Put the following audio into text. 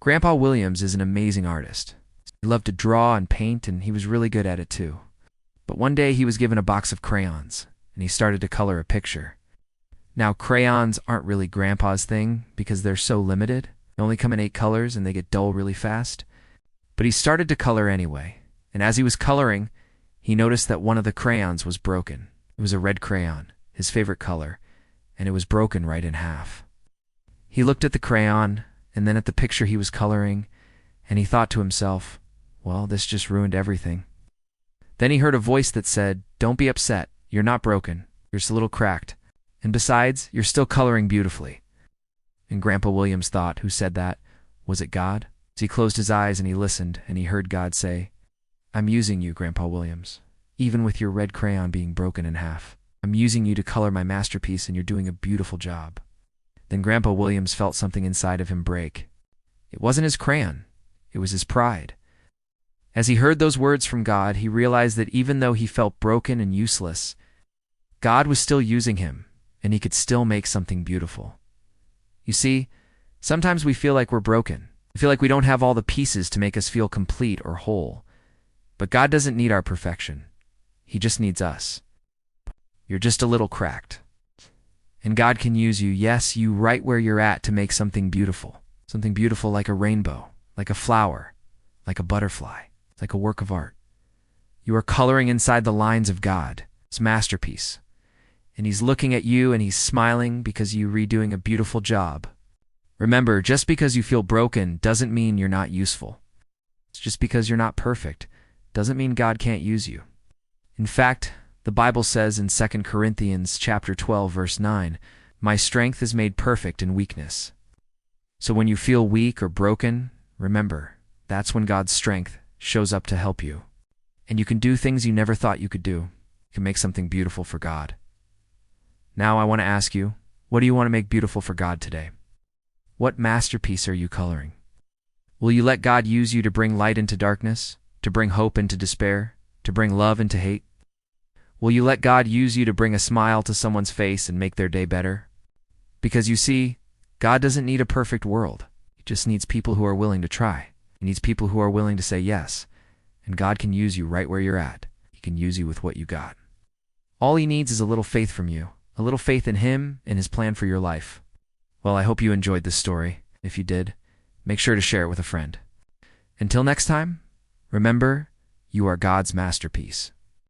Grandpa Williams is an amazing artist. He loved to draw and paint, and he was really good at it too. But one day he was given a box of crayons, and he started to color a picture. Now, crayons aren't really Grandpa's thing because they're so limited. They only come in 8 colors and they get dull really fast. But he started to color anyway, and as he was coloring, he noticed that one of the crayons was broken. It was a red crayon, his favorite color, and it was broken right in half. He looked at the crayon and then at the picture he was coloring, and he thought to himself, well, this just ruined everything. Then he heard a voice that said, "Don't be upset. You're not broken. You're just a little cracked. And besides, you're still coloring beautifully." And Grandpa Williams thought, who said that? Was it God? So he closed his eyes and he listened, and he heard God say, "I'm using you, Grandpa Williams, even with your red crayon being broken in half. I'm using you to color my masterpiece, and you're doing a beautiful job." Then Grandpa Williams felt something inside of him break. It wasn't his crayon. It was his pride. As he heard those words from God, he realized that even though he felt broken and useless, God was still using him, and he could still make something beautiful. You see, sometimes we feel like we're broken. We feel like we don't have all the pieces to make us feel complete or whole. But God doesn't need our perfection. He just needs us. You're just a little cracked. And God can use you, yes, you right where you're at, to make something beautiful. Something beautiful like a rainbow, like a flower, like a butterfly, like a work of art. You are coloring inside the lines of God, His masterpiece. And He's looking at you and He's smiling because you're redoing a beautiful job. Remember, just because you feel broken doesn't mean you're not useful. Just because you're not perfect doesn't mean God can't use you. In fact, the Bible says in 2 Corinthians chapter 12, verse 9, "My strength is made perfect in weakness." So when you feel weak or broken, remember, that's when God's strength shows up to help you. And you can do things you never thought you could do. You can make something beautiful for God. Now I want to ask you, what do you want to make beautiful for God today? What masterpiece are you coloring? Will you let God use you to bring light into darkness, to bring hope into despair, to bring love into hate? Will you let God use you to bring a smile to someone's face and make their day better? Because you see, God doesn't need a perfect world. He just needs people who are willing to try. He needs people who are willing to say yes. And God can use you right where you're at. He can use you with what you got. All He needs is a little faith from you, a little faith in Him and His plan for your life. Well, I hope you enjoyed this story. If you did, make sure to share it with a friend. Until next time, remember, you are God's masterpiece.